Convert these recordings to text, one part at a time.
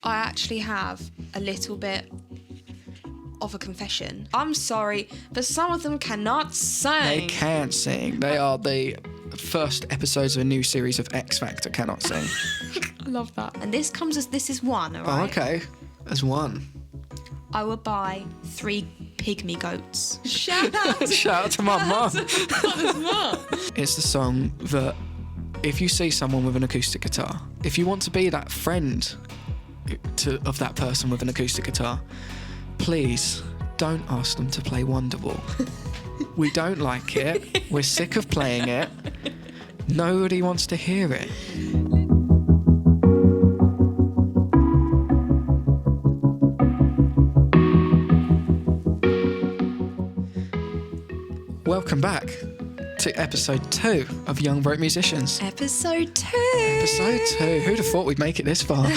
I actually have a little bit of a confession. I'm sorry, but some of them cannot sing. They can't sing. They are the first episodes of a new series of X Factor cannot sing. I love that. And this is one, all right? Oh, okay. As one. I will buy 3 pygmy goats. Shout out Shout out to my mum. mum. It's the song that if you see someone with an acoustic guitar, if you want to be that friend of that person with an acoustic guitar, please don't ask them to play Wonderwall. We don't like it. We're sick of playing it. Nobody wants to hear it. Welcome back to episode 2 of Young Broke Musicians. Episode 2. Episode 2. Who'd have thought we'd make it this far?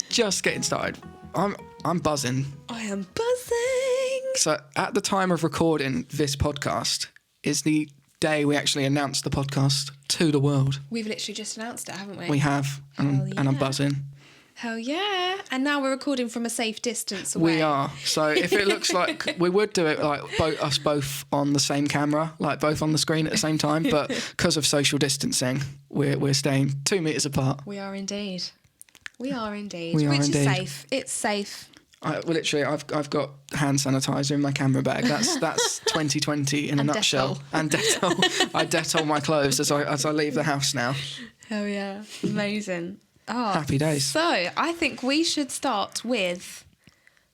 Just getting started. I'm buzzing. I am buzzing. So at the time of recording this podcast is the day we actually announced the podcast to the world. We've literally just announced it, haven't we? We have, and I'm buzzing. Hell yeah. And now we're recording from a safe distance away. We are. So if it looks like we would do it like us both on the same camera, like both on the screen at the same time, but because of social distancing, we're staying 2 meters apart. We are indeed. We are indeed. We are Which indeed. is safe. It's safe. I've got hand sanitizer in my camera bag. That's 2020 in a nutshell. Dettol. And Dettol. I Dettol my clothes as I leave the house now. Hell yeah. Amazing. Oh, Happy days. So I think we should start with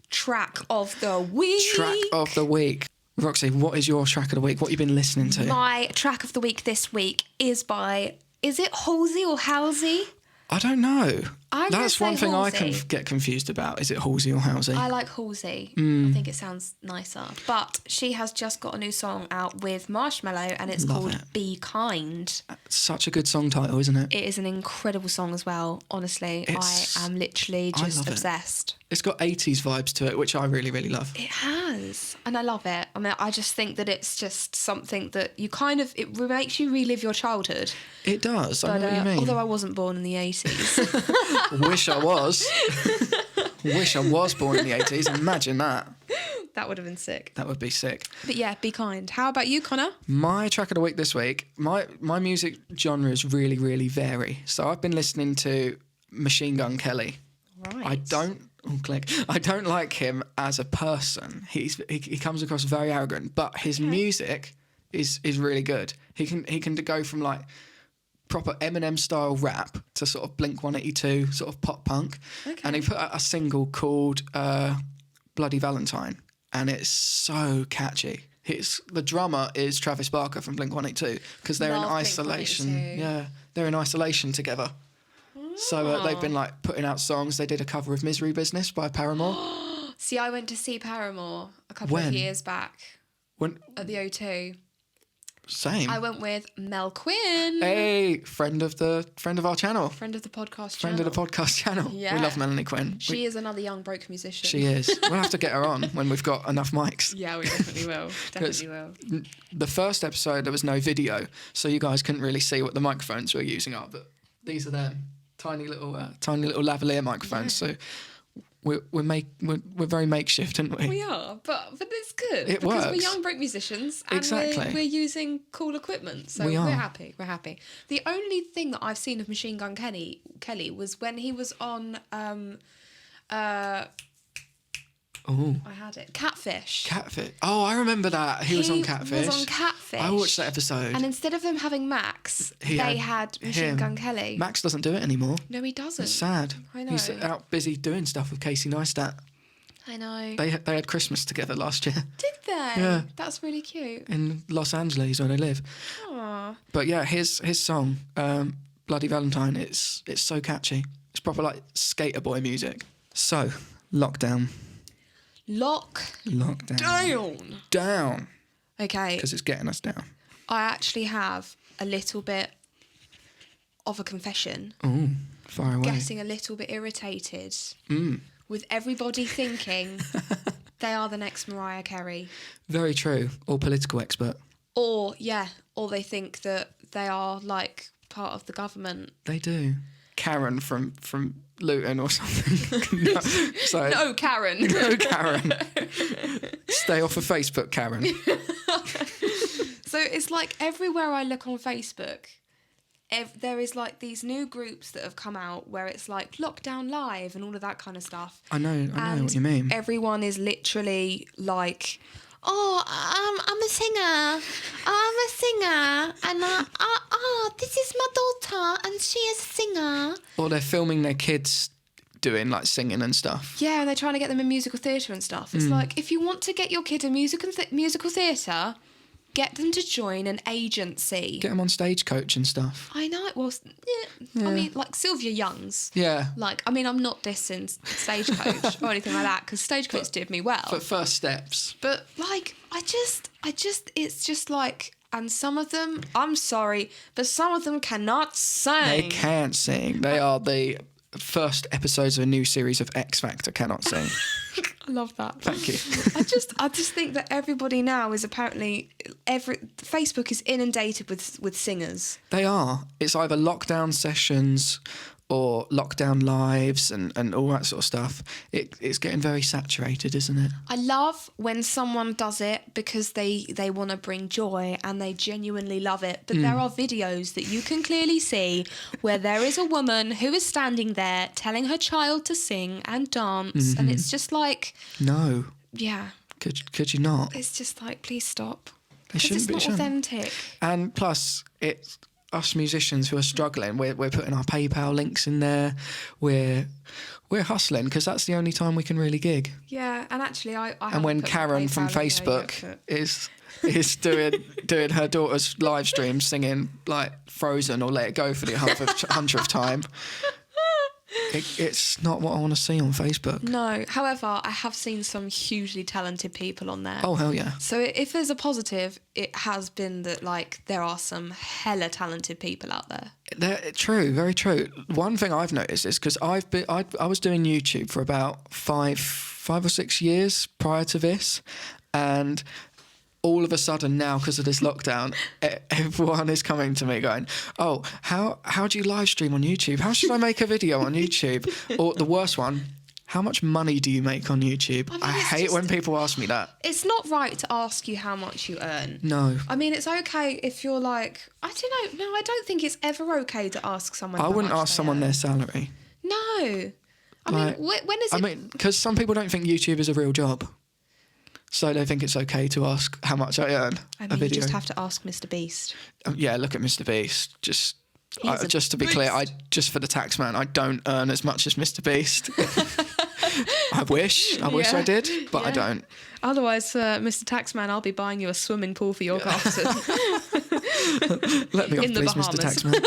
track of the week. Track of the week. Roxy, what is your track of the week? What have you been listening to? My track of the week this week is it Halsey or Halsey? I don't know. That's one thing Halsey. I can get confused about. Is it Halsey or Halsey? I like Halsey. I think it sounds nicer. But she has just got a new song out with Marshmello and it's Love called it. Be Kind. Such a good song title, isn't it? It is an incredible song as well, honestly. I am literally I just love it. obsessed. It's got 80s vibes to it, which I really, really love. It has. And I love it. I mean, I just think that it's just something that it makes you relive your childhood. It does. I know what you mean. Although I wasn't born in the 80s. Wish I was. Wish I was born in the 80s. Imagine that. That would have been sick. That would be sick. But yeah, Be Kind. How about you, Connor? My track of the week this week, my music genres really, really vary. So I've been listening to Machine Gun Kelly. Right. I don't like him as a person. He comes across very arrogant, but his music is really good. He can go from like proper Eminem style rap to sort of Blink-182 sort of pop punk. Okay. And he put out a single called Bloody Valentine, and it's so catchy. The drummer is Travis Barker from Blink-182 because they're in isolation. Blink-182. Yeah, they're in isolation together. So they've been like putting out songs. They did a cover of Misery Business by Paramore. See, I went to see Paramore a couple of years back. When? At the O2. Same. I went with Mel Quinn. Hey, friend of our channel. Friend of the podcast channel. Friend of the podcast channel. Yeah. We love Melanie Quinn. She is another young broke musician. She is. We'll have to get her on when we've got enough mics. Yeah, we definitely will. Definitely will. The first episode, there was no video, so you guys couldn't really see what the microphones we're using are, but these are them. Tiny little lavalier microphones. Yeah. So we're very makeshift, aren't we? We are, but it's good. It because works. we're young broke musicians and exactly. we're using cool equipment, so we're happy. We're happy. The only thing that I've seen of Machine Gun Kelly was when he was on I had it. Catfish. Oh, I remember that. He was on Catfish. I watched that episode. And instead of them having Max, they had Machine Gun Kelly. Max doesn't do it anymore. No, he doesn't. It's sad. I know. He's out busy doing stuff with Casey Neistat. I know. They had Christmas together last year. Did they? Yeah. That's really cute. In Los Angeles, where they live. Aww. But yeah, his song, Bloody Valentine, it's so catchy. It's proper like skater boy music. So, lockdown. Down. Okay. Because it's getting us down. I actually have a little bit of a confession. Oh, far away. Getting a little bit irritated with everybody thinking they are the next Mariah Carey. Very true. Or political expert. Or they think that they are like part of the government. They do. Karen from Luton or something. No, Karen. No, Karen. Stay off of Facebook, Karen. So it's like everywhere I look on Facebook, there is like these new groups that have come out where it's like Lockdown Live and all of that kind of stuff. I know what you mean. Everyone is literally like, oh, I'm a singer, and this is my daughter, and she is a singer. Or they're filming their kids doing like singing and stuff. Yeah, and they're trying to get them in musical theatre and stuff. It's like, if you want to get your kid in musical theatre, get them to join an agency. Get them on Stagecoach and stuff. I know. Well, yeah. I mean, like Sylvia Young's. Yeah. Like, I mean, I'm not dissing Stagecoach or anything like that, because Stagecoach did me well. For first steps. But like, I just, it's just like, and some of them, I'm sorry, but some of them cannot sing. They can't sing. They are the first episodes of a new series of X Factor cannot sing. I love that. Thank you. I just think that everybody now is apparently Facebook is inundated with singers. They are. It's either lockdown sessions or lockdown lives and all that sort of stuff. It's getting very saturated, isn't it? I love when someone does it because they want to bring joy and they genuinely love it. But there are videos that you can clearly see where there is a woman who is standing there telling her child to sing and dance. And it's just like... No. Yeah. Could you not? It's just like, please stop. It shouldn't be. It's not authentic. And plus, it's... us musicians who are struggling, we're putting our PayPal links in there. We're hustling because that's the only time we can really gig. Yeah, and actually, I and when Karen from Facebook is doing her daughter's live stream singing like Frozen or Let It Go for the 100th time. It's not what I want to see on Facebook. No. However, I have seen some hugely talented people on there. Oh, hell yeah. So if there's a positive, it has been that, like, there are some hella talented people out there. True, very true. One thing I've noticed is because I was doing YouTube for about five or 6 years prior to this, and all of a sudden now, because of this lockdown, everyone is coming to me going, oh, how do you live stream on YouTube? How should I make a video on YouTube? Or the worst one, how much money do you make on YouTube? I hate when people ask me that. It's not right to ask you how much you earn. No. I mean, it's okay if you're like, I don't know. No, I don't think it's ever okay to ask someone. I wouldn't ask someone their salary. No. I mean, when is it? I mean, because some people don't think YouTube is a real job. So they think it's okay to ask how much I earn. I mean, you just have to ask Mr. Beast. Yeah, look at Mr. Beast. Just to be clear, just for the tax man, I don't earn as much as Mr. Beast. I wish I did, but I don't. Otherwise, Mr. Taxman, I'll be buying you a swimming pool for your castle. Let me off, please, Mr. Taxman.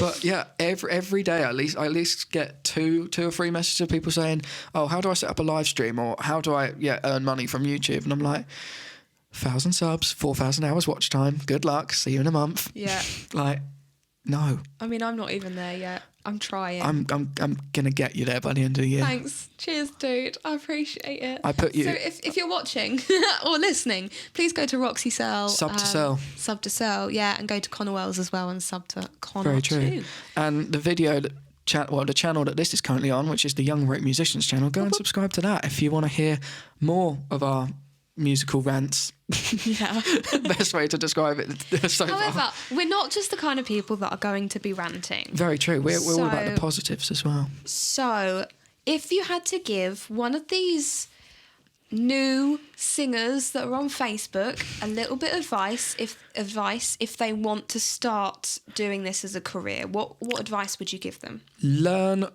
But yeah, every day I at least get two or three messages of people saying, "Oh, how do I set up a live stream?" or "How do I earn money from YouTube?" And I'm like, 1,000 subs, 4,000 hours watch time. Good luck. See you in a month. Yeah. Like, no. I mean, I'm not even there yet. I'm trying. I'm gonna get you there by the end of the year. Thanks. Cheers, dude. I appreciate it. I put you. So if you're watching or listening, please go to Roxy Cell. Sub to Cell. Yeah, and go to Connell's as well and sub to Connell. Very true. Too. And the video the channel that this is currently on, which is the Young Rope Musicians channel, go and subscribe to that if you want to hear more of our musical rants. Yeah. Best way to describe it so However, far. We're not just the kind of people that are going to be ranting. Very true. We're all about the positives as well. So, if you had to give one of these new singers that are on Facebook a little bit of advice if they want to start doing this as a career, what advice would you give them? Learn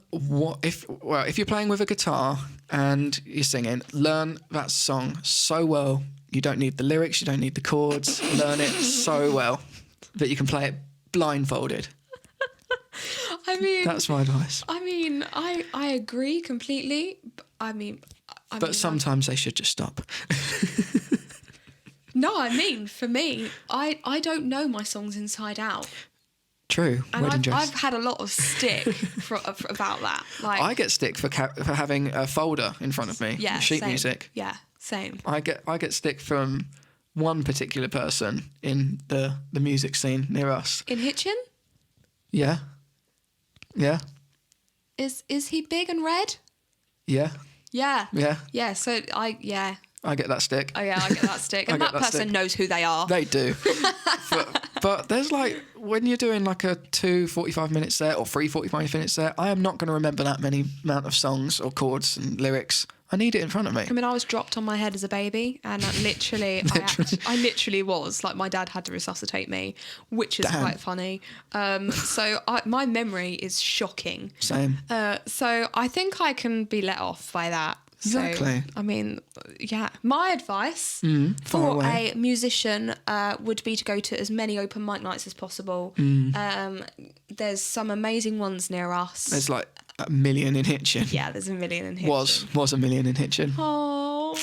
if you're playing with a guitar and you're singing, learn that song so well. You don't need the lyrics, you don't need the chords. Learn it so well that you can play it blindfolded. I mean, that's my advice. I mean, I agree completely. But sometimes they should just stop. No, I mean, for me, I don't know my songs inside out. True. And I've had a lot of stick about that. Like, I get stick for having a folder in front of me. Yeah, sheet same. music. Yeah, same. I get stick from one particular person in the music scene near us. In Hitchin? Yeah. Yeah. Is he big and red? Yeah. Yeah. Yeah. Yeah. So I get that stick. Oh yeah, I get that stick. And I that get that person stick. knows who they are. They do. but there's like, when you're doing like a 2 45-minute set or 3 45-minute set, I am not going to remember that many amount of songs or chords and lyrics. I need it in front of me. I mean, I was dropped on my head as a baby, and I literally was like, my dad had to resuscitate me, which is quite funny. So my memory is shocking. Same. So I think I can be let off by that. Exactly. So, I mean, yeah. My advice far for away. a musician would be to go to as many open mic nights as possible. There's some amazing ones near us. There's like a million in Hitchin. Yeah, there's a million in Hitchin. Was a million in Hitchin. Oh,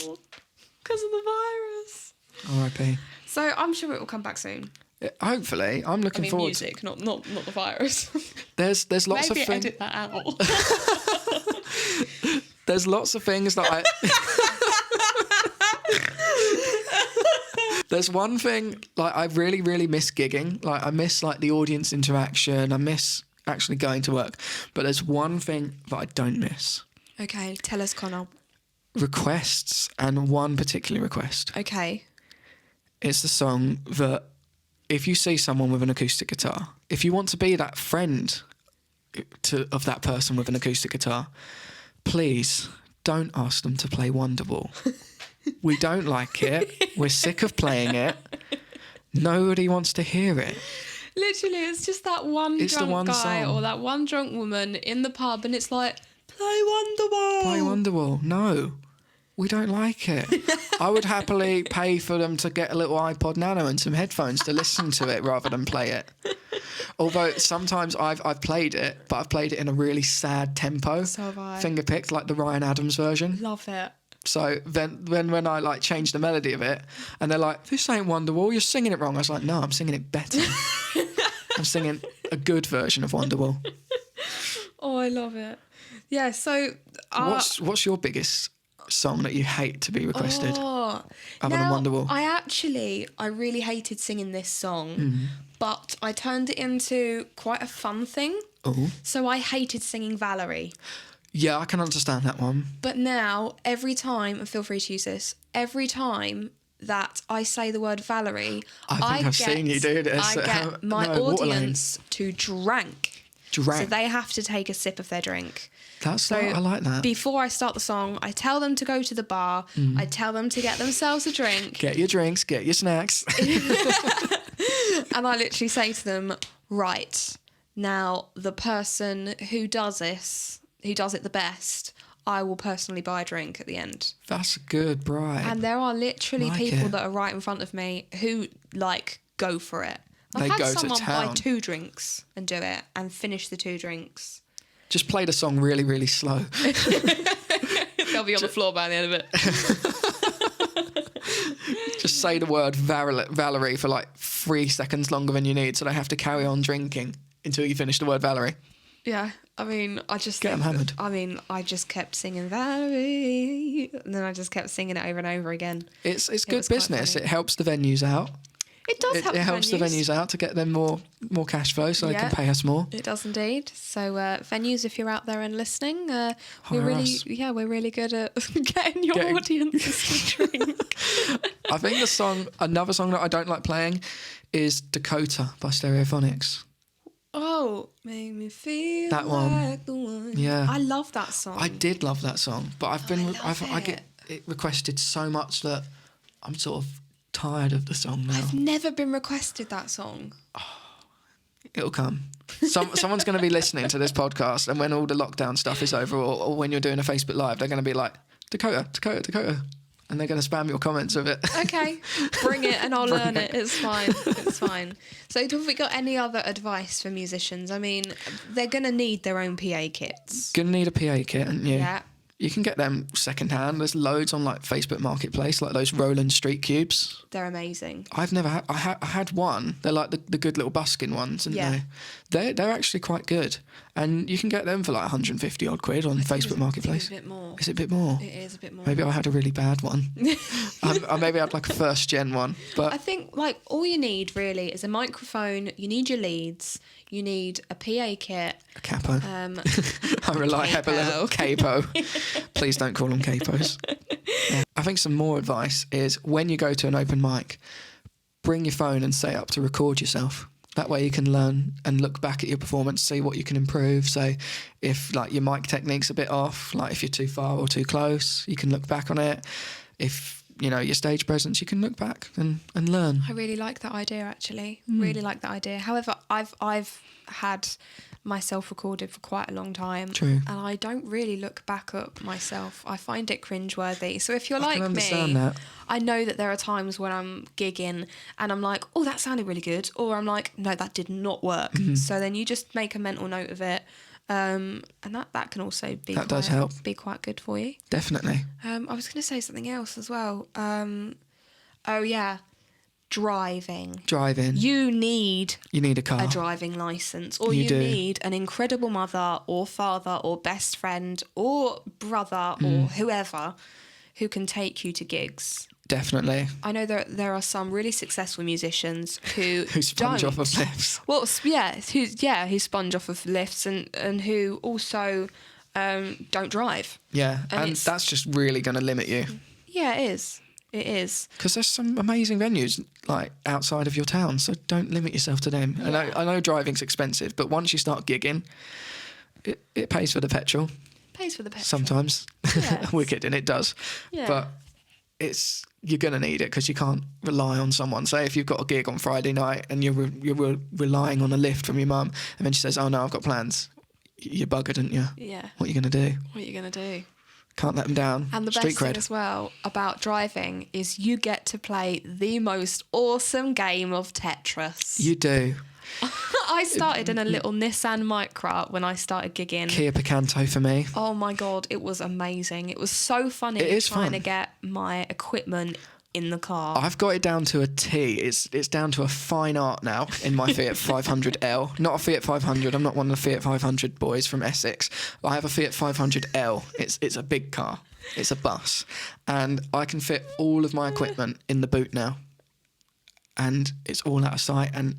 because of the virus. R.I.P. So I'm sure it will come back soon. Hopefully, I'm looking forward. Music, not the virus. There's lots Maybe of things. edit that out. There's lots of things that I. There's one thing, like, I really, really miss gigging. Like, I miss, like, the audience interaction. I miss actually going to work. But there's one thing that I don't miss. Okay, tell us, Connor. Requests, and one particular request. Okay. It's the song that, if you see someone with an acoustic guitar, if you want to be that friend of that person with an acoustic guitar, please don't ask them to play Wonderwall. We don't like it. We're sick of playing it. Nobody wants to hear it. Literally, it's just that one drunk guy song. or that one drunk woman in the pub, and it's like, play Wonderwall. Play Wonderwall. No, we don't like it. I would happily pay for them to get a little iPod Nano and some headphones to listen to it rather than play it. Although sometimes I've played it, but I've played it in a really sad tempo. So have I. Finger picked, like the Ryan Adams version. Love it. So then when I like change the melody of it, and they're like, "This ain't Wonderwall, you're singing it wrong." I was like, "No, I'm singing it better. I'm singing a good version of Wonderwall." Oh, I love it. Yeah. So what's your biggest song that you hate to be requested? Oh, other than Wonderwall. I really hated singing this song, but I turned it into quite a fun thing. Oh. So I hated singing Valerie. Yeah, I can understand that one. But now, every time, and feel free to use this, every time that I say the word Valerie, I've seen you do this. I get my audience to drank. So they have to take a sip of their drink. I like that. Before I start the song, I tell them to go to the bar. I tell them to get themselves a drink. Get your drinks, get your snacks. And I literally say to them, right, now the person who does it the best, I will personally buy a drink at the end. That's a good bribe. And there are literally people that are right in front of me who, like, go for it. I've had someone buy 2 drinks and do it and finish the 2 drinks. Just play the song really, really slow. They'll be on the floor by the end of it. Just say the word Valerie for like 3 seconds longer than you need, so they have to carry on drinking until you finish the word Valerie. Yeah, I mean, I just get them hammered. I mean, I just kept singing Valerie, and then I just kept singing it over and over again. It's good business. It helps the venues out. It does help. It helps the venues out to get them more cash flow, so they can pay us more. It does indeed. So venues, if you're out there and listening, we're really good at getting your audiences to drink. I think another song that I don't like playing is Dakota by Stereophonics. Oh, make me feel that like the one. Yeah, I love that song. I did love that song, but I get it requested so much that I'm sort of tired of the song now. I've never been requested that song. It'll come. Someone's going to be listening to this podcast, and when all the lockdown stuff is over, or when you're doing a Facebook Live, they're going to be like, Dakota, Dakota, Dakota. And they're going to spam your comments with it. Okay, bring it and I'll learn it. It's fine. It's fine. So have we got any other advice for musicians? I mean, they're going to need their own PA kits. Going to need a PA kit, aren't you? Yeah. You can get them secondhand. There's loads on like Facebook Marketplace, like those Roland Street Cubes. They're amazing. I've never had. I had one. They're like the good little buskin ones, and they're actually quite good. And you can get them for like 150 odd quid on Facebook Marketplace. It's a bit more. Is it a bit more? It is a bit more. Maybe I had a really bad one. I maybe had like a first gen one. But I think like all you need really is a microphone. You need your leads. You need a PA kit. a capo. I rely heavily on capo. Please don't call them capos. Yeah. I think some more advice is when you go to an open mic, bring your phone and set it up to record yourself. That way you can learn and look back at your performance, see what you can improve. So if like your mic technique's a bit off, like if you're too far or too close, you can look back on it. If, you know, your stage presence, you can look back and learn. I really like that idea, actually. Really like that idea. However, I've had myself recorded for quite a long time. True. And I don't really look back at myself. I find it cringeworthy. So if you're like can me, understand that. I know that there are times when I'm gigging and I'm like, oh, that sounded really good. Or I'm like, no, that did not work. So then you just make a mental note of it. And that can also be does help. Be quite good for you. Definitely. I was going to say something else as well. Oh yeah, driving. You need a car. a driving license, or You you do. need an incredible mother or father or best friend or brother or whoever who can take you to gigs. Definitely. I know there are some really successful musicians who sponge don't. off of lifts. Well, who sponge off of lifts and who also don't drive. Yeah, and it's- that's just really going to limit you. Yeah, it is. It is. Because there's some amazing venues like outside of your town, so don't limit yourself to them. And I know driving's expensive, but once you start gigging, it pays for the petrol. Pays for the petrol. Sometimes. Yes. We're kidding, it does. Yeah. But you're going to need it because you can't rely on someone. Say if you've got a gig on Friday night and you're relying on a lift from your mum, and then she says, oh no, I've got plans. You're buggered, aren't you? Yeah. What are you going to do? What are you going to do? Can't let them down. And the Street best thing cred. as well about driving is you get to play the most awesome game of Tetris. You do. I started in a little Nissan Micra when I started gigging. Kia Picanto for me. Oh my God, it was amazing. It was so funny It is trying fun. to get my equipment in the car. I've got it down to a T. It's down to a fine art now in my Fiat 500L. Not a Fiat 500. I'm not one of the Fiat 500 boys from Essex. I have a Fiat 500L. It's a big car. It's a bus. And I can fit all of my equipment in the boot now. And it's all out of sight. And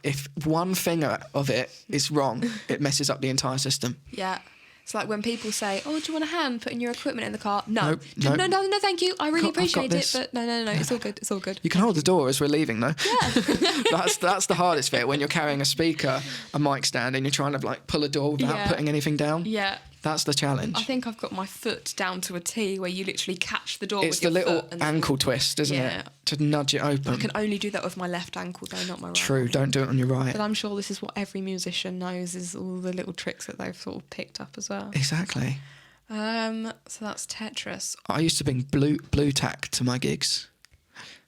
if one finger of it is wrong, it messes up the entire system. Yeah. It's like when people say, oh, do you want a hand putting your equipment in the car? No. Nope. No, thank you. I really I've got appreciate it, this. but no, it's all good. It's all good. You can hold the door as we're leaving, though. Yeah. That's the hardest bit when you're carrying a speaker, a mic stand, and you're trying to like pull a door without Yeah. putting anything down. Yeah. That's the challenge. I think I've got my foot down to a T where you literally catch the door It's with the your little foot. And ankle twist, isn't Yeah. it? To nudge it open. I can only do that with my left ankle though, not my right. True, don't do it on your right. But I'm sure this is what every musician knows, is all the little tricks that they've sort of picked up as well. Exactly. So that's Tetris. I used to bring blue tack to my gigs,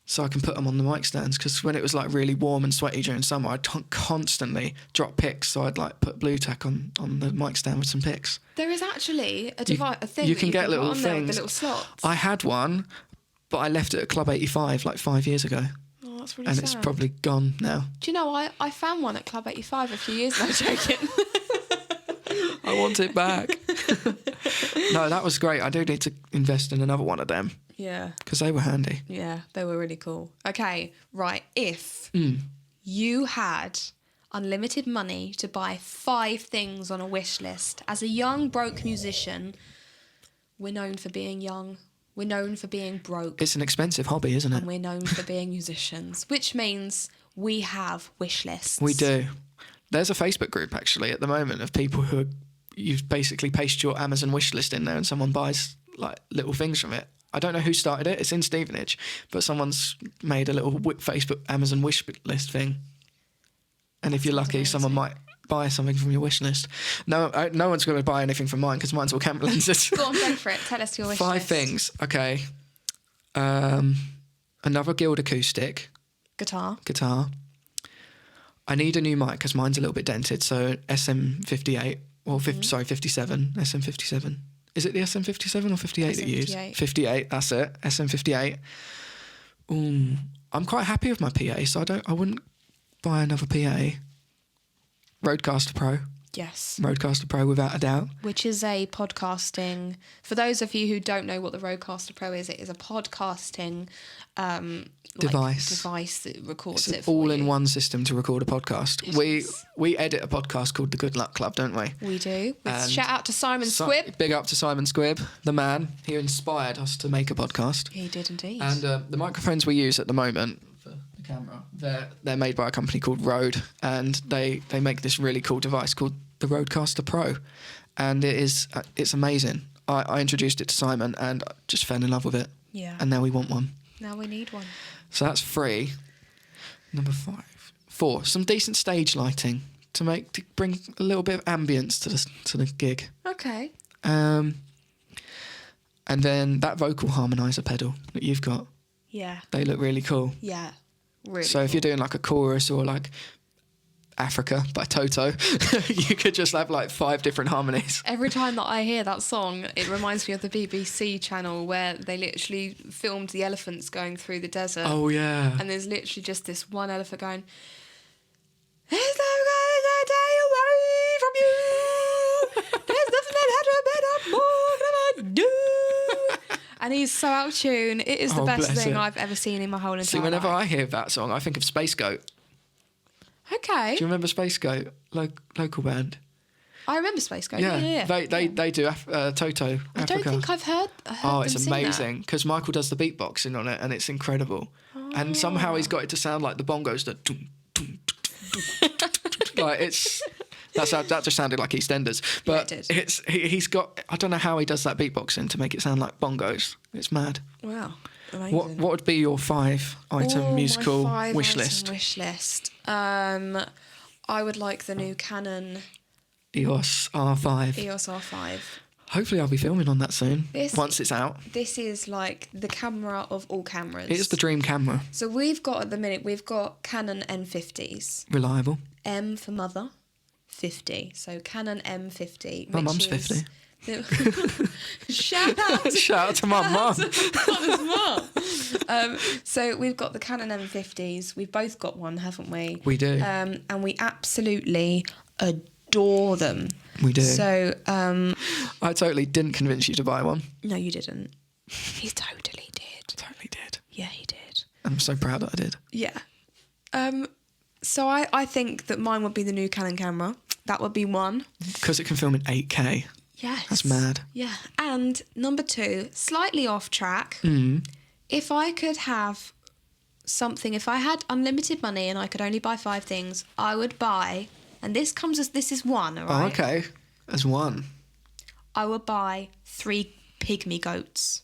so I can put them on the mic stands. Because when it was like really warm and sweaty during summer, I'd constantly drop picks. So I'd like put blue tack on the mic stand with some picks. There is actually a device, a thing you that can you get can little put on there with the things. little slots. I had one, but I left it at Club 85 like 5 years ago, Oh, that's really and sad. it's probably gone now. Do you know, I found one at Club 85 a few years ago, joking. I want it back. No, that was great. I do need to invest in another one of them Yeah. because they were handy. Yeah, they were really cool. Okay, right. If you had unlimited money to buy 5 things on a wish list, as a young broke musician, we're known for being young. We're known for being broke. It's an expensive hobby, isn't it? And we're known for being musicians, which means we have wish lists. We do. There's a Facebook group actually at the moment of people who you basically paste your Amazon wish list in there and someone buys like little things from it. I don't know who started it. It's in Stevenage, but someone's made a little Facebook Amazon wish list thing. And if you're lucky, amazing. someone might buy something from your wish list. No one's going to buy anything from mine because mine's all camp lenses. Go on, go for it. Tell us your wish 5 list. things. Okay. Another Guild acoustic Guitar. I need a new mic because mine's a little bit dented. So SM58 or 57. SM57. Is it the SM57 or 58 that you use? 58. That's it. SM58. I'm quite happy with my PA, so I wouldn't buy another PA. Rodecaster Pro. Yes. Rodecaster Pro, without a doubt. Which is a podcasting... For those of you who don't know what the Rodecaster Pro is, it is a podcasting device that records it for you. All-in-one system to record a podcast. We edit a podcast called The Good Luck Club, don't we? We do. Shout out to Simon Squibb. Big up to Simon Squibb, the man. He inspired us to make a podcast. He did indeed. And the microphones we use at the moment for the camera, they're made by a company called Rode, and they make this really cool device called the Rodecaster Pro, and it's amazing. I introduced it to Simon and just fell in love with it. Yeah. And now we want one. Now we need one. So that's 3. Number 5. 4. Some decent stage lighting to bring a little bit of ambience to the gig. Okay. And then that vocal harmonizer pedal that you've got. Yeah. They look really cool. Yeah. Really. So if you're doing like a chorus or like Africa by Toto, you could just have like 5 different harmonies. Every time that I hear that song, it reminds me of the BBC channel where they literally filmed the elephants going through the desert. Oh yeah. And there's literally just this one elephant going, "There's no going to take away from you. There's nothing that had more than I do." And he's so out of tune. It is the best thing I've ever seen in my whole entire life. See, whenever I hear that song, I think of Space Goat. Okay. Do you remember Space Goat? Local band. I remember Space Goat. Yeah. Yeah. They do Toto. I don't think I've heard Oh, them it's sing amazing because Michael does the beatboxing on it, and it's incredible. And somehow he's got it to sound like the bongos that. Like that just sounded like EastEnders, but yeah, it did. he's got. I don't know how he does that beatboxing to make it sound like bongos. It's mad. Wow. Amazing. What would be your 5-item musical my 5 wish item list? Wish list. I would like the new Canon EOS R5. EOS R5. Hopefully, I'll be filming on that soon. Once it's out. This is like the camera of all cameras. It is the dream camera. So at the minute we've got Canon M50s. Reliable. M for mother, 50. So Canon M50. My mum's 50. Shout out to my mum. So we've got the Canon M50s. We've both got one, haven't we? We do. And we absolutely adore them. We do. So I totally didn't convince you to buy one. no, you didn't. He totally did. Totally did. Yeah, he did. I'm so proud that I did. Yeah. So I think that mine would be the new Canon camera. That would be one. Because it can film in 8K. Yes. That's mad. Yeah. And number 2, slightly off track. If I could have something, if I had unlimited money and I could only buy 5 things, I would buy, and this is one, all right? Oh, okay. As one. I would buy 3 pygmy goats.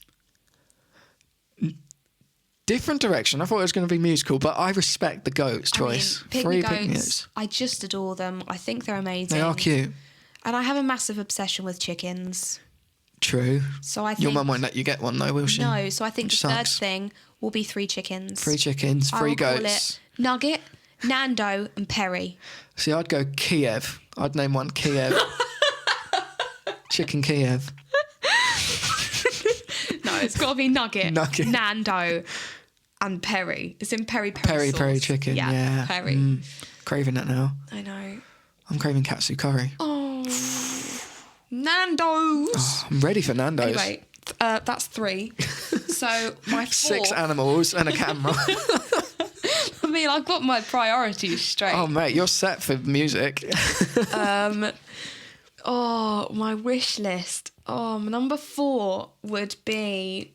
Different direction. I thought it was going to be musical, but I respect the goats choice. I mean, 3 pygmy goats, goats. I just adore them. I think they're amazing. They are cute. And I have a massive obsession with chickens. True. So I think Your mum won't let you get one though, will she? No, so I think Which the third sucks. thing will be 3 chickens. 3 chickens, 3 I will goats. call it Nugget, Nando and Perry. See, I'd go Kiev. I'd name one Kiev. Chicken Kiev. No, it's got to be Nugget, Nugget. Nando and Perry. It's in Perry sauce. Peri chicken, yeah. Perry. Craving that now. I know. I'm craving katsu curry. Oh, Nando's. Oh, I'm ready for Nando's. Anyway, that's 3. So my 4th. 6 animals and a camera. I mean, I've got my priorities straight. Oh, mate, you're set for music. My wish list. Number 4 would be...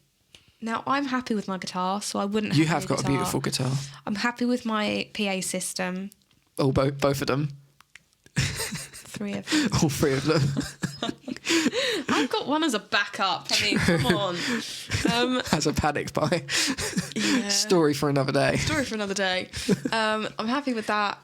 Now, I'm happy with my guitar, so I wouldn't have You have a got guitar. a beautiful guitar. I'm happy with my PA system. Oh, both of them. 3 of them. All 3 of them. I've got one as a backup. I mean, come on. As a panic buy. Yeah. Story for another day. Story for another day. I'm happy with that.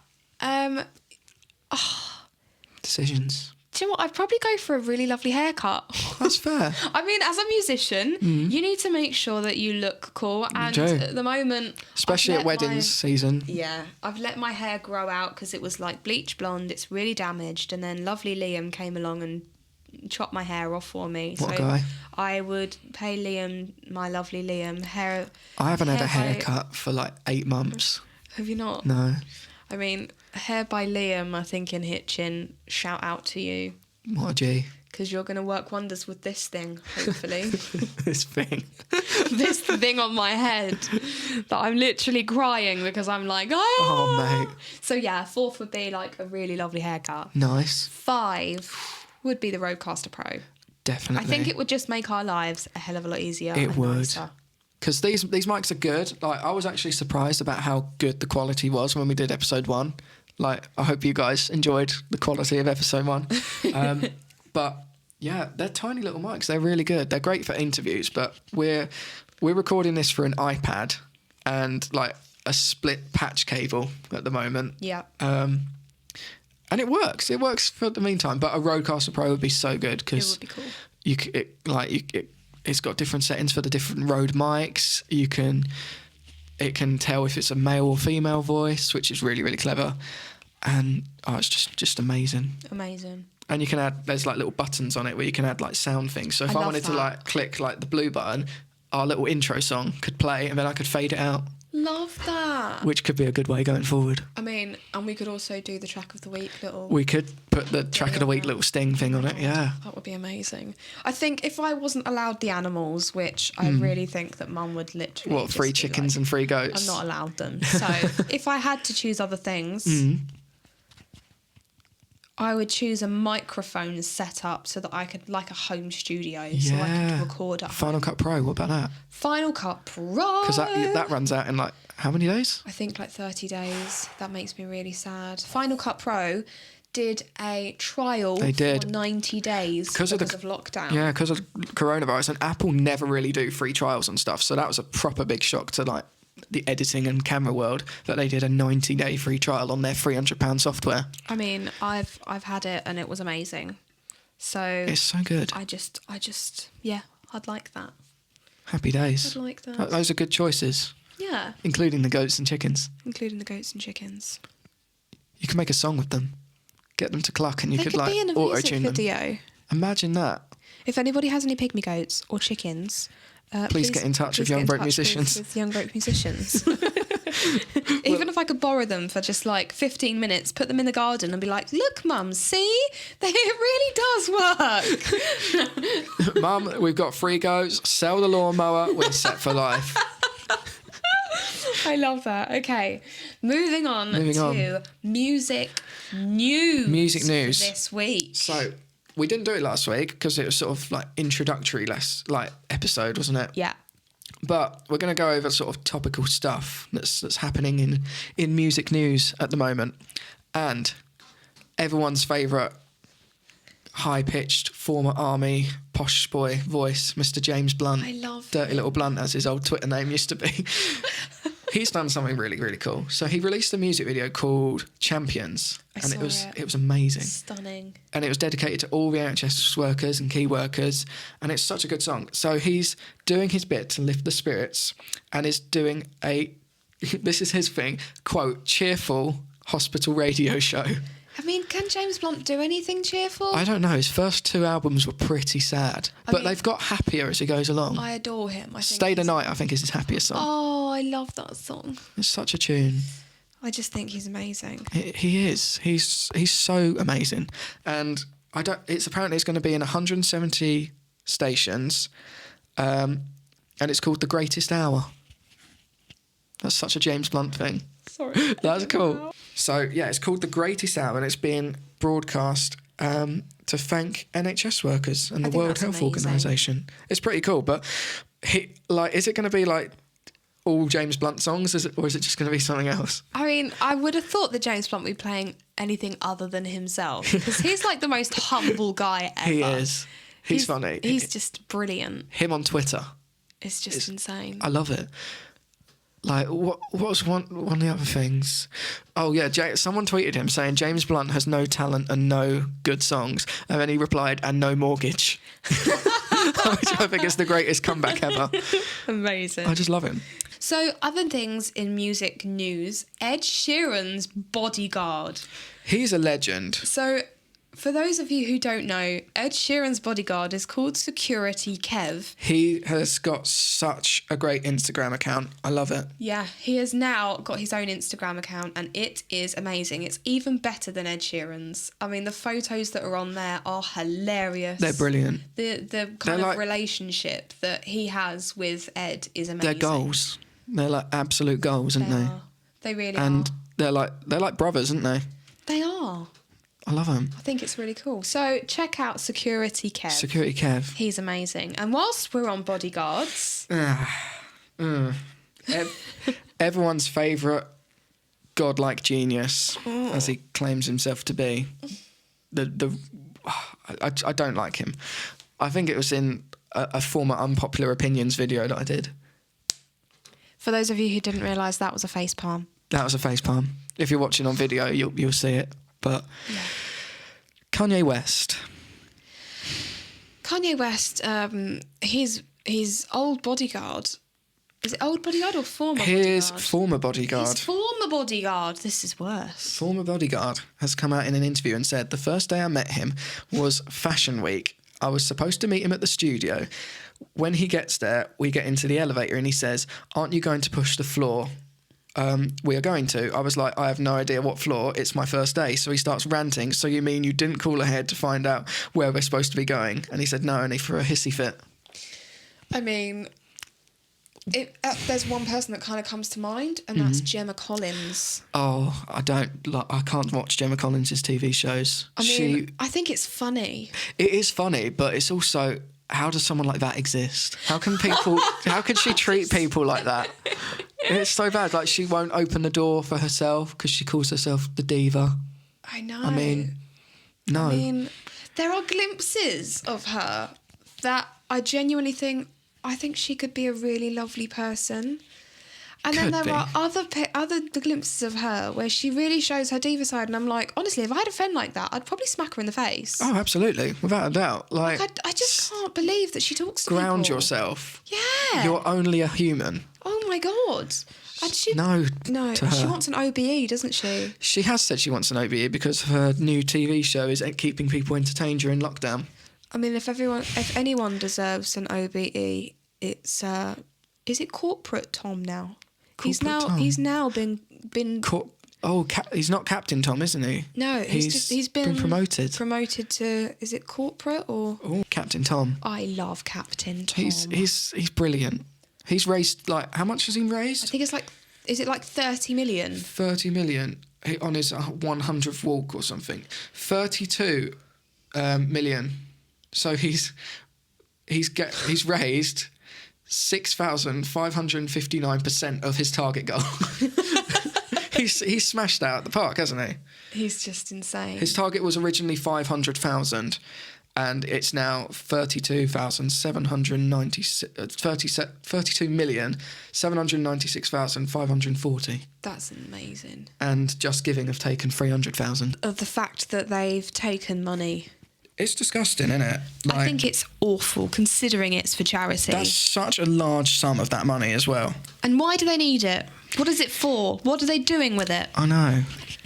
Decisions. Do you know what? I'd probably go for a really lovely haircut. That's fair. I mean, as a musician, you need to make sure that you look cool. And do. at the moment... Especially at weddings season. Yeah. I've let my hair grow out because it was like bleach blonde. It's really damaged. And then lovely Liam came along and chopped my hair off for me. What a so guy. I would pay Liam, my lovely Liam, hair... I haven't had a hair- haircut for like 8 months. Have you not? No. I mean, Hair by Liam, I think in Hitchin, shout out to you. What a G. Because you're going to work wonders with this thing, hopefully. This thing. This thing on my head that I'm literally crying because I'm like, oh, mate. So yeah, 4th would be like a really lovely haircut. Nice. 5 would be the Rodecaster Pro. Definitely. I think it would just make our lives a hell of a lot easier. It would. Nicer. Because these mics are good. Like, I was actually surprised about how good the quality was when we did episode 1. Like, I hope you guys enjoyed the quality of episode 1. But yeah, they're tiny little mics. They're really good. They're great for interviews. But we're recording this for an iPad and like a split patch cable at the moment. Yeah. And it works. It works for the meantime. But a Rodecaster Pro would be so good because it would be cool. It's got different settings for the different Rode mics. It can tell if it's a male or female voice, which is really, really clever. And it's just amazing. Amazing. And you can add, there's like little buttons on it where you can add like sound things. So if I wanted to like click like the blue button, our little intro song could play and then I could fade it out. Love that. Which could be a good way going forward. I mean, and we could also do the track of the week little... We could put the track of the week little sting thing on it, yeah. That would be amazing. I think if I wasn't allowed the animals, which I really think that Mum would literally... What, free chickens and free goats? I'm not allowed them. So if I had to choose other things... I would choose a microphone set up so that I could, like a home studio, so I could record at Final Cut Pro, what about that? Final Cut Pro! Because that runs out in like, how many days? I think like 30 days. That makes me really sad. Final Cut Pro did a trial for 90 days because of lockdown. Yeah, because of coronavirus. And Apple never really do free trials and stuff, so that was a proper big shock to like the editing and camera world that they did a 90-day free trial on their £300 software. I mean, I've had it and it was amazing. So it's so good. I just yeah, I'd like that. Happy days. I'd like that. Those are good choices. Yeah. Including the goats and chickens. Including the goats and chickens. You can make a song with them. Get them to cluck and you could like be in a auto-tune music video. them. Imagine that. If anybody has any pygmy goats or chickens, please get in touch with Young Broke Musicians. With Young Broke Musicians. Even if I could borrow them for just like 15 minutes, put them in the garden and be like, look, Mum, see? It really does work. Mum, we've got free goats. Sell the lawnmower. We're set for life. I love that. Okay. Moving on to music news. Music news. This week. So... we didn't do it last week because it was sort of like introductory episode, wasn't it? Yeah. But we're going to go over sort of topical stuff that's happening in music news at the moment. And everyone's favourite high-pitched former army posh boy voice, Mr. James Blunt. I love Dirty Little Blunt, as his old Twitter name used to be. He's done something really, really cool. So he released a music video called Champions. And it was amazing. Stunning. And it was dedicated to all the NHS workers and key workers. And it's such a good song. So he's doing his bit to lift the spirits and is doing this is his thing, quote, cheerful hospital radio show. I mean, can James Blunt do anything cheerful? I don't know. His first 2 albums were pretty sad. But they've got happier as he goes along. I adore him. Stay the Night, I think, is his happiest song. Oh, I love that song. It's such a tune. I just think he's amazing. He is. He's so amazing. And it's going to be in 170 stations. And it's called The Greatest Hour. That's such a James Blunt thing. Sorry. That's cool. So, yeah, it's called The Greatest Hour and it's being broadcast to thank NHS workers and the World Health Organisation. It's pretty cool, but is it going to be like all James Blunt songs or is it just going to be something else? I mean, I would have thought that James Blunt would be playing anything other than himself because he's like the most humble guy ever. He is. He's funny. He's just brilliant. Him on Twitter. It's just insane. I love it. Like, what was one of the other things? Oh, yeah, someone tweeted him saying James Blunt has no talent and no good songs. And then he replied, and no mortgage. Which I think is the greatest comeback ever. Amazing. I just love him. So, other things in music news, Ed Sheeran's bodyguard. He's a legend. So, For those of you who don't know, Ed Sheeran's bodyguard is called Security Kev. He has got such a great Instagram account. I love it. Yeah, he has now got his own Instagram account and it is amazing. It's even better than Ed Sheeran's. I mean, the photos that are on there are hilarious. They're brilliant. The kind of relationship that he has with Ed is amazing. They're goals. They're like absolute goals, aren't they? They really are. And they're like brothers, aren't they? They are. I love them. I think it's really cool. So check out Security Kev. Security Kev. He's amazing. And whilst we're on bodyguards... Everyone's favourite godlike genius, as he claims himself to be. I don't like him. I think it was in a former unpopular opinions video that I did. For those of you who didn't realise, that was a face palm. That was a face palm. If you're watching on video, you'll see it. But Kanye West. Kanye West, his old bodyguard. Is it old bodyguard or former bodyguard? His former bodyguard. His former bodyguard. This is worse. Former bodyguard has come out in an interview and said, the first day I met him was Fashion Week. I was supposed to meet him at the studio. When he gets there, we get into the elevator and he says, aren't you going to push the floor? We are going to. I was like, I have no idea what floor. It's my first day. So he starts ranting. So you mean you didn't call ahead to find out where we're supposed to be going? And he said no, and he threw a hissy fit. I mean, there's one person that kind of comes to mind, and that's Gemma Collins. Oh, I can't watch Gemma Collins' TV shows. I mean, I think it's funny. It is funny, but it's also, how does someone like that exist? How can she treat people like that? It's so bad. Like, she won't open the door for herself because she calls herself the diva. I know. I mean, no. I mean, there are glimpses of her that I genuinely think, I think she could be a really lovely person. And then there are other glimpses of her where she really shows her diva side, and I'm like, honestly, if I had a friend like that, I'd probably smack her in the face. Oh, absolutely, without a doubt. Like I just can't believe that she talks to people. Ground yourself. Yeah. You're only a human. Oh my God. And she no, to her. She wants an OBE, doesn't she? She has said she wants an OBE because her new TV show is keeping people entertained during lockdown. I mean, if anyone deserves an OBE, it's is it Corporate Tom now? He's now been. He's not Captain Tom, isn't he? No, he's been promoted. Promoted to, is it Corporate or? Oh, Captain Tom. I love Captain Tom. He's brilliant. He's raised, like, how much has he raised? I think it's like, is it like 30 million? 30 million on his 100th walk or something. 32 million. So he's raised 6,559% of his target goal. he's smashed out the park, hasn't he? He's just insane. His target was originally 500,000, and it's now 32,796,540. That's amazing. And Just Giving have taken 300,000. Of the fact that they've taken money. It's disgusting, isn't it? Like, I think it's awful, considering it's for charity. That's such a large sum of that money as well. And why do they need it? What is it for? What are they doing with it? I know.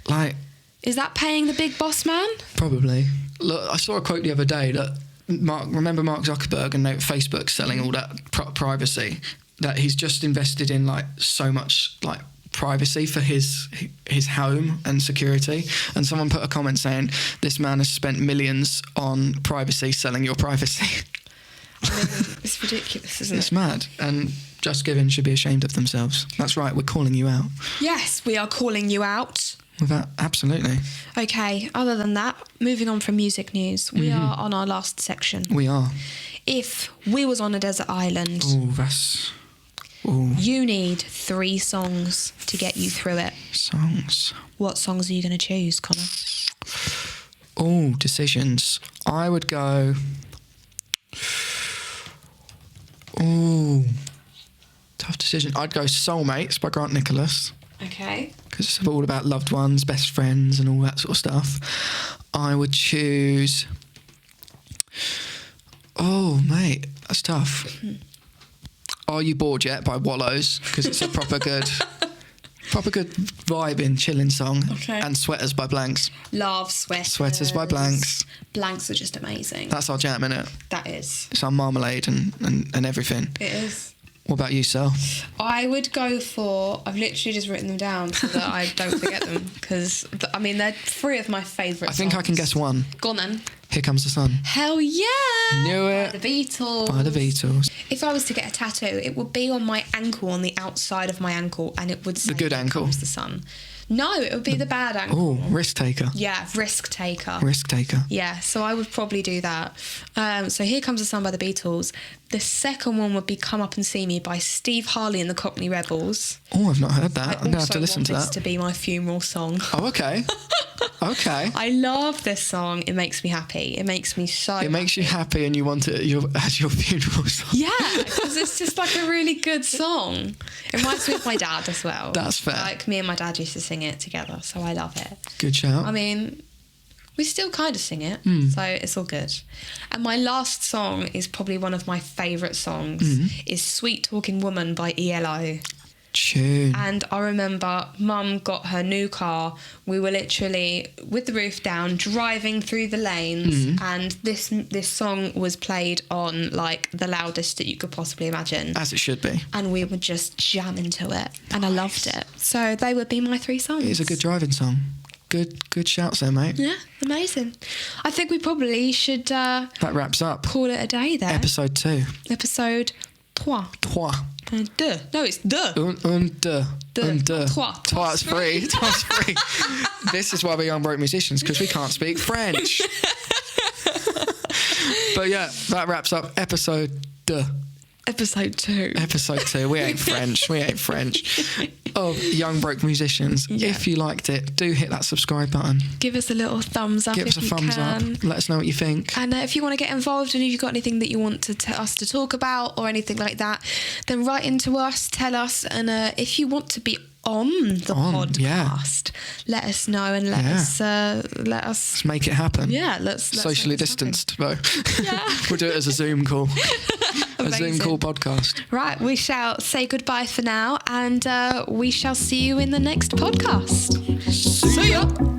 Like, is that paying the big boss man? Probably. Look, I saw a quote the other day that remember Mark Zuckerberg and Facebook selling all that privacy, that he's just invested in like so much like privacy for his home and security, and someone put a comment saying this man has spent millions on privacy, selling your privacy. I mean, it's ridiculous, isn't it? It's mad. And Just Giving should be ashamed of themselves. That's right, we're calling you out. Yes, we are calling you out. Absolutely. Okay, other than that, moving on from music news, we are on our last section. We are. If we was on a desert island, you need 3 songs to get you through it. Songs. What songs are you going to choose, Connor? Oh, decisions. I would go... Oh, tough decision. I'd go Soulmates by Grant Nicholas. Okay. Because it's all about loved ones, best friends and all that sort of stuff. I would choose... Oh, mate, that's tough. Are You Bored Yet by Wallows? Because it's a proper good Proper good vibing, chilling song. Okay. And Sweaters by Blanks. Love Sweaters. Sweaters by Blanks. Blanks are just amazing. That's our jam, innit? That is. It's our marmalade and everything. It is. What about you, Sel? I would go for... I've literally just written them down so that I don't forget them because, I mean, they're three of my favourite I think I can guess one. Go on then. Here Comes the Sun. Hell yeah! Knew it. By the Beatles. By the Beatles. If I was to get a tattoo, it would be on my ankle, on the outside of my ankle, and it would say... The good ankle. Here Comes the Sun. No, it would be the bad ankle. Oh, risk taker. Yeah, risk taker. Risk taker. Yeah, so I would probably do that. So Here Comes the Sun by the Beatles. The second one would be Come Up and See Me by Steve Harley and the Cockney Rebels. Oh, I've not heard that. I'm going to have to I listen to want that. this to be my funeral song. Oh, okay. Okay. I love this song. It makes me happy. It makes me so It makes you happy and you want it as your funeral song. Yeah, because it's just like a really good song. It reminds me of my dad as well. That's fair. Like me and my dad used to sing it together, so I love it. Good shout. I mean, we still kind of sing it, so it's all good. And my last song is probably one of my favourite songs, is Sweet Talking Woman by ELO. Tune. And I remember Mum got her new car. We were literally with the roof down, driving through the lanes, and this song was played on like the loudest that you could possibly imagine. As it should be. And we would just jam into it, and I loved it. So they would be my three songs. It is a good driving song. Good shouts there, mate. Yeah, amazing. I think we probably should That wraps up call it a day there. episode 2. Episode 3. Trois. Deux. No, it's deux. Un, deux. Un, deux. Trois. Trois, three. Trois, three. This is why we're young broke musicians, because we can't speak French. But yeah, that wraps up episode 2. Episode 2. Episode 2. We ain't French. We ain't French. Of Young Broke Musicians. Yeah. If you liked it, do hit that subscribe button. Give us a little thumbs up. Give us a thumbs up. Let us know what you think. And if you want to get involved and if you've got anything that you want us to talk about or anything like that, then write into us, tell us. And if you want to be on the podcast, let us know and let us. Let's make it happen. Yeah, let's socially make this distanced, though. Yeah. We'll do it as a Zoom call. A Zoom call podcast. Right, we shall say goodbye for now, and we shall see you in the next podcast. See ya.